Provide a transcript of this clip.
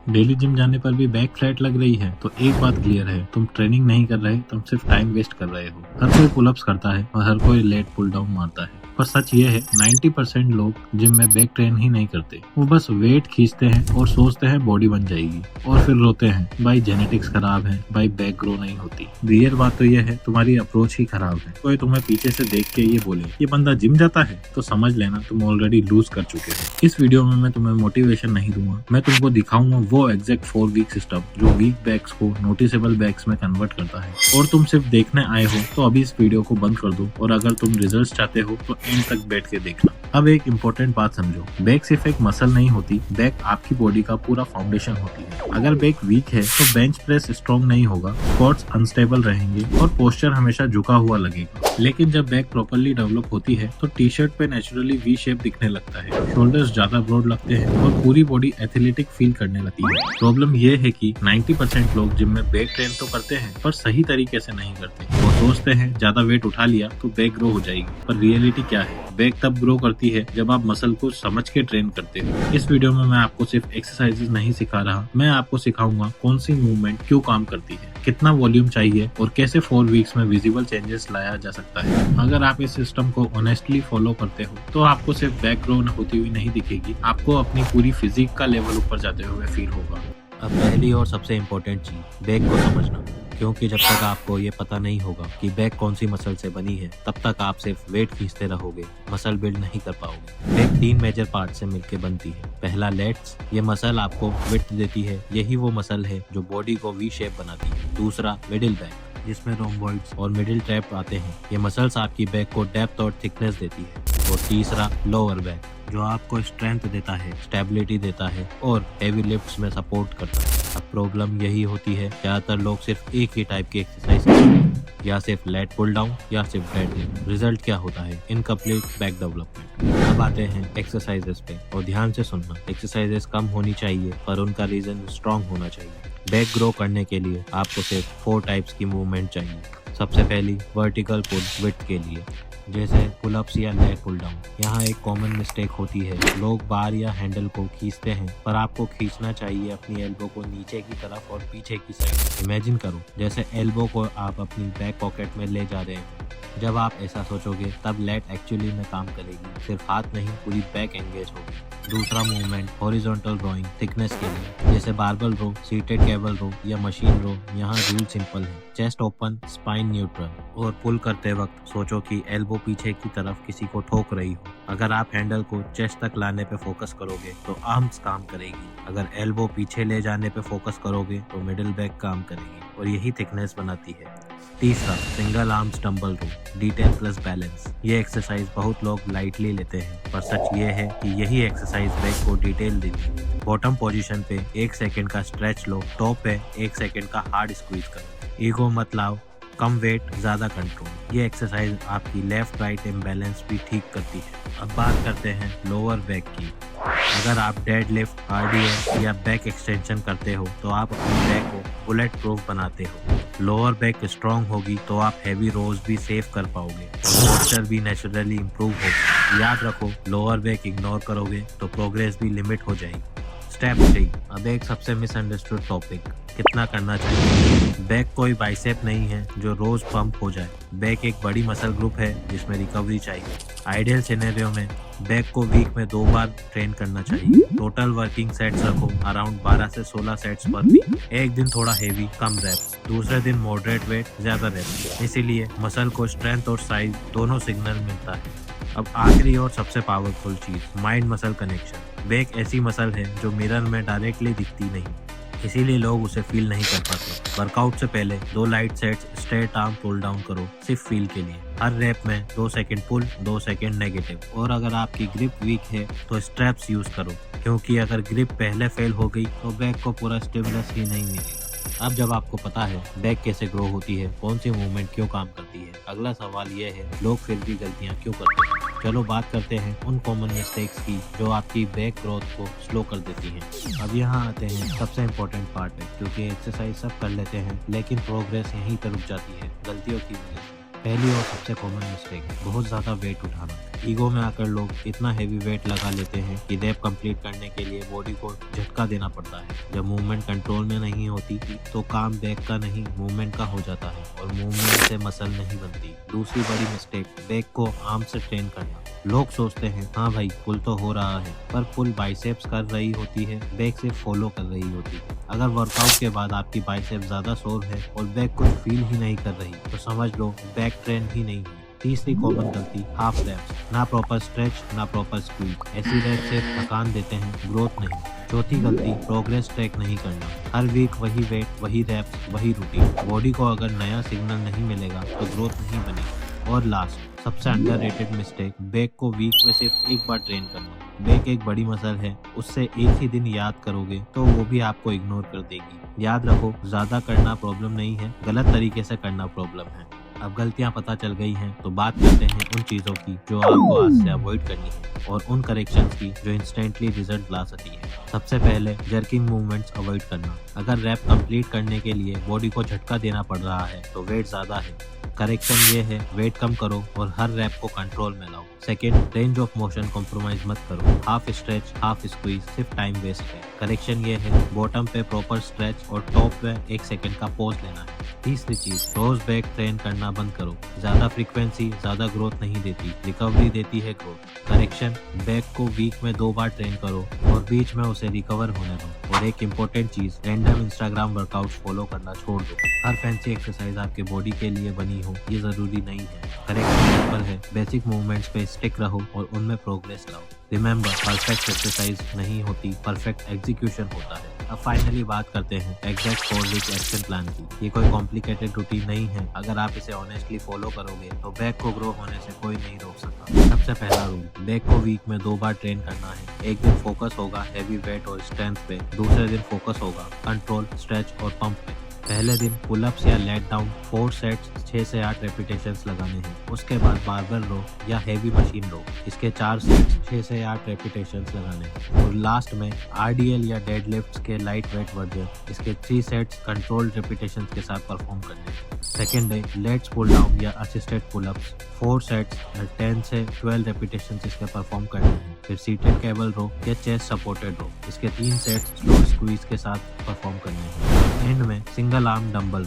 Daily gym जाने पर भी बैक फ्लैट लग रही है तो एक बात क्लियर है, तुम ट्रेनिंग नहीं कर रहे, तुम सिर्फ टाइम वेस्ट कर रहे हो। हर कोई पुलअप्स करता है और हर कोई लेट पुल डाउन मारता है, पर सच ये है 90% लोग जिम में बैक ट्रेन ही नहीं करते। वो बस वेट खींचते हैं और सोचते हैं बॉडी बन जाएगी, और फिर रोते हैं भाई जेनेटिक्स खराब है, भाई बैक ग्रो नहीं होती। रियल बात तो ये है तुम्हारी अप्रोच ही खराब है। कोई तुम्हें पीछे से देख के ये बोले ये बंदा जिम जाता है, तो समझ लेना तुम ऑलरेडी लूज कर चुके हो। इस वीडियो में मैं तुम्हें मोटिवेशन नहीं दूंगा, मैं तुमको दिखाऊंगा वो एग्जैक्ट 4 वीक सिस्टम जो वीक बैक्स को नोटिसेबल बैक्स में कन्वर्ट करता है। और तुम सिर्फ देखने आए हो तो अभी इस वीडियो को बंद कर दो, और अगर तुम रिजल्ट्स चाहते हो तो एंड तक बैठ के देखना। अब एक इम्पोर्टेंट बात समझो, बैक सिर्फ एक मसल नहीं होती, बैक आपकी बॉडी का पूरा फाउंडेशन होती है। अगर बैक वीक है तो बेंच प्रेस स्ट्रॉन्ग नहीं होगा, स्क्वाट्स अनस्टेबल रहेंगे और पोस्चर हमेशा झुका हुआ लगेगा। लेकिन जब बैक प्रॉपर्ली डेवलप होती है तो टी शर्ट पे नेचुरली वी शेप दिखने लगता है, शोल्डर्स ज्यादा ब्रॉड लगते हैं और पूरी बॉडी एथलेटिक फील करने लगती है। प्रॉब्लम ये है कि 90% लोग जिम में बैक ट्रेन तो करते हैं पर सही तरीके से नहीं करते। वो सोचते हैं ज्यादा वेट उठा लिया तो बैक ग्रो हो जाएगी, पर रियलिटी क्या है, बैक तब ग्रो करती है जब आप मसल को समझ के ट्रेन करते हो। इस वीडियो में मैं आपको सिर्फ एक्सरसाइजेज नहीं सिखा रहा, मैं आपको सिखाऊंगा कौन सी मूवमेंट क्यों काम करती है, कितना वॉल्यूम चाहिए और कैसे 4 वीक्स में विजिबल चेंजेस लाया जा सकता है। अगर आप इस सिस्टम को ऑनेस्टली फॉलो करते हो तो आपको सिर्फ बैक ग्रो होती हुई नहीं दिखेगी, आपको अपनी पूरी फिजिक का लेवल ऊपर जाते हुए फील होगा। अब पहली और सबसे इम्पोर्टेंट चीज बैक को समझना, क्योंकि जब तक आपको ये पता नहीं होगा कि बैक कौन सी मसल से बनी है तब तक आप सिर्फ वेट खींचते रहोगे, मसल बिल्ड नहीं कर पाओगे। बैक 3 मेजर पार्ट से मिलकर बनती है। पहला लेट्स, ये मसल आपको विड्थ देती है, यही वो मसल है जो बॉडी को वी शेप बनाती है। दूसरा मिडिल बैक, जिसमें रोम्बॉइड्स और मिडिल ट्रैप आते हैं, ये मसल्स आपकी बैक को डेप्थ और थिकनेस देती है। और तीसरा लोअर बैक, जो आपको स्ट्रेंथ देता है, स्टेबिलिटी देता है और हेवी लिफ्ट्स में सपोर्ट करता है। अब प्रॉब्लम यही होती है, ज्यादातर लोग सिर्फ एक ही टाइप की एक्सरसाइज करते हैं, या सिर्फ लेट पुल डाउन या सिर्फ डेडलिफ्ट। रिजल्ट क्या होता है, इनकम्प्लीट बैक डेवलपमेंट। अब आते हैं एक्सरसाइजेस पे, और ध्यान से सुनना, एक्सरसाइजेस कम होनी चाहिए पर उनका रीजन स्ट्रॉन्ग होना चाहिए। बैक ग्रो करने के लिए आपको सिर्फ 4 टाइप्स की मूवमेंट चाहिए। सबसे पहली वर्टिकल पुल विड्थ के लिए, जैसे पुलअप्स या लेग पुल डाउन। यहाँ एक कॉमन मिस्टेक होती है, लोग बार या हैंडल को खींचते हैं, पर आपको खींचना चाहिए अपनी एल्बो को नीचे की तरफ और पीछे की साइड। इमेजिन करो जैसे एल्बो को आप अपनी बैक पॉकेट में ले जा रहे हैं। जब आप ऐसा सोचोगे तब लेट एक्चुअली में काम करेगी, सिर्फ हाथ नहीं पूरी बैक एंगेज होगी। दूसरा मूवमेंट हॉरिजॉन्टल रोइंग थिकनेस के लिए, जैसे बारबल रो, सीटेड केबल रो या मशीन रो। यहाँ रूल सिंपल है, चेस्ट ओपन, स्पाइन न्यूट्रल, और पुल करते वक्त सोचो कि एल्बो पीछे की तरफ किसी को ठोक रही हो। अगर आप हैंडल को चेस्ट तक लाने पे फोकस करोगे तो आर्म्स काम करेगी, अगर एल्बो पीछे ले जाने पे फोकस करोगे तो मिडिल बैक काम करेगी, और यही थिकनेस बनाती है। तीसरा सिंगल आर्म स्टम्बल रो, D10 प्लस बैलेंस। ये एक्सरसाइज बहुत लोग लाइटली लेते हैं, पर सच ये है कि यही एक्सरसाइज बैक को डिटेल देती है। बॉटम पोजीशन पे 1 सेकंड का स्ट्रेच लो, टॉप पे 1 सेकंड का हार्ड स्क्वीज करो। ईगो मत लाओ, कम वेट ज्यादा कंट्रोल। ये एक्सरसाइज आपकी लेफ्ट राइट इम्बैलेंस भी ठीक करती है। अब बात करते हैं लोअर बैक की। अगर आप डेड लिफ्ट, RDL या बैक एक्सटेंशन करते हो तो आप अपनी बैक को बुलेट प्रूफ बनाते हो। लोअर बैक स्ट्रॉन्ग होगी तो आप हैवी रोज भी सेव कर पाओगे, पोस्चर भी नेचुरली इंप्रूव होगा। याद रखो, लोअर बैक इग्नोर करोगे तो प्रोग्रेस भी लिमिट हो जाएगी। स्टेप 3, अब एक सबसे मिसअंडरस्टूड टॉपिक, कितना करना चाहिए। बैक कोई बाइसेप नहीं है जो रोज पंप हो जाए। बैक एक बड़ी मसल ग्रुप है जिसमें रिकवरी चाहिए। आइडियल सिनेरियो में बैक को वीक में 2 बार ट्रेन करना चाहिए। टोटल वर्किंग सेट्स रखो अराउंड 12 से 16 सेट्स पर वीक। एक दिन थोड़ा हेवी, कम रेप्स, दूसरे दिन मॉडरेट वेट, ज्यादा रेप्स। इसीलिए मसल को स्ट्रेंथ और साइज दोनों सिग्नल मिलता है। अब आखिरी और सबसे पावरफुल चीज, माइंड मसल कनेक्शन। बैक ऐसी मसल है जो मिरर में डायरेक्टली दिखती नहीं, इसीलिए लोग उसे फील नहीं कर पाते। वर्कआउट से पहले 2 light sets straight arm pull down करो, सिर्फ फील के लिए। हर रैप में 2 सेकंड पुल, 2 सेकंड नेगेटिव। और अगर आपकी ग्रिप वीक है तो स्ट्रैप्स यूज करो, क्योंकि अगर ग्रिप पहले फेल हो गई तो बैक को पूरा स्टिमुलस ही नहीं मिलेगा। अब जब आपको पता है बैक कैसे ग्रो होती है, कौन सी मूवमेंट क्यों काम करती है, अगला सवाल ये है, लोग फिर भी गलतियाँ क्यों करते हैं। चलो बात करते हैं उन कॉमन मिस्टेक्स की जो आपकी बैक ग्रोथ को स्लो कर देती हैं। अब यहाँ आते हैं सबसे इम्पोर्टेंट पार्ट है, क्योंकि एक्सरसाइज सब कर लेते हैं लेकिन प्रोग्रेस यहीं पर रुक जाती है गलतियों की वजह से। पहली और सबसे कॉमन मिस्टेक, बहुत ज़्यादा वेट उठाना। ईगो में आकर लोग इतना हैवी वेट लगा लेते हैं कि रैप कंप्लीट करने के लिए बॉडी को झटका देना पड़ता है। जब मूवमेंट कंट्रोल में नहीं होती तो काम बैक का नहीं मूवमेंट का हो जाता है और मूवमेंट से मसल नहीं बनती। दूसरी बड़ी मिस्टेक, बैक को आर्म से ट्रेन करना। लोग सोचते हैं हाँ भाई पुल तो हो रहा है, पर पुल बाइसेप्स कर रही होती है, बैक से फॉलो कर रही होती है। अगर वर्कआउट के बाद आपकी बाइसेप्स ज्यादा सोर है और बैक कुछ फील ही नहीं कर रही तो समझ लो बैक ट्रेन ही नहीं हुई। तीसरी कॉमन गलती, हाफ रैप्स, ना प्रॉपर स्ट्रेच ना प्रॉपर स्क्वीज। ऐसी रैप सिर्फ थकान देते हैं, ग्रोथ नहीं। चौथी गलती, प्रोग्रेस ट्रैक नहीं करना। हर वीक वही वेट, वही रैप्स, वही रूटीन। बॉडी को अगर नया सिग्नल नहीं मिलेगा तो ग्रोथ नहीं बनेगी। और लास्ट, सबसे अंडररेटेड मिस्टेक, बैक को वीक में सिर्फ एक बार ट्रेन करना। बैक एक बड़ी मसल है, उससे एक ही दिन याद करोगे तो वो भी आपको इग्नोर कर देगी। याद रखो, ज्यादा करना प्रॉब्लम नहीं है, गलत तरीके से करना प्रॉब्लम है। अब गलतियां पता चल गई हैं तो बात करते हैं उन चीज़ों की जो आपको आज से अवॉइड करनी है और उन करेक्शंस की जो इंस्टेंटली रिजल्ट ला सकती है। सबसे पहले, जर्किंग मूवमेंट्स अवॉइड करना। अगर रैप कंप्लीट करने के लिए बॉडी को झटका देना पड़ रहा है तो वेट ज़्यादा है। करेक्शन ये है, वेट कम करो और हर रैप को कंट्रोल में लाओ। Second, range of motion compromise मत करो। हाफ स्ट्रेच, हाफ स्क्वीज सिर्फ टाइम वेस्ट है। करेक्शन ये है, बॉटम पे प्रॉपर स्ट्रेच और टॉप पे 1 सेकंड का पॉज लेना है। तीसरी चीज, रोज बैक ट्रेन करना बंद करो। ज्यादा फ्रीक्वेंसी ज्यादा ग्रोथ नहीं देती, रिकवरी देती है ग्रोथ। करेक्शन, बैक को वीक में 2 बार ट्रेन करो और बीच में उसे रिकवर होने दो। और एक इम्पोर्टेंट चीज, रैंडम इंस्टाग्राम वर्कआउट फॉलो करना छोड़ दो। हर फैंसी एक्सरसाइज आपके बॉडी के लिए बनी हो ये जरूरी नहीं है। करेक्शन सिंपल है, बेसिक मूवमेंट्स पे स्टिक रहो और उनमें प्रोग्रेस लाओ। रिमेंबर, परफेक्ट एक्सरसाइज नहीं होती, परफेक्ट एग्जीक्यूशन होता है। अब फाइनली बात करते हैं एग्जैक्ट 4 वीक एक्शन प्लान की। ये कोई कॉम्प्लिकेटेड रूटीन नहीं है, अगर आप इसे ऑनेस्टली फॉलो करोगे तो बैक को ग्रो होने से कोई नहीं रोक सकता। सबसे पहला रूल, बैक को वीक में 2 बार ट्रेन करना है। एक दिन फोकस होगा हैवी वेट और स्ट्रेंथ पे, दूसरे दिन फोकस होगा कंट्रोल, स्ट्रेच और पंप पे। पहले दिन पुलअप्स या लेट डाउन 4 सेट्स 6 से 8 रेपिटेशंस लगाने हैं। उसके बाद बारबेल रो या हेवी मशीन रो, इसके 4 सेट्स 6 से 8 रेपिटेशंस लगाने हैं। और लास्ट में आरडीएल या डेडलिफ्ट्स के लाइट वेट वर्जन, इसके 3 सेट्स कंट्रोल्ड रेपिटेशंस के साथ परफॉर्म करने हैं। Second day, let's pull down या असिस्टेड पुलअप्स 4 सेट्स 10 से 12 रेपिटेशंस इसके परफॉर्म करने हैं। फिर सीटेड केबल रो या चेस्ट सपोर्टेड रो, इसके 3 सेट्स स्लो स्क्वीज के साथ परफॉर्म करने हैं। एंड में सिंगल आर्म डंबल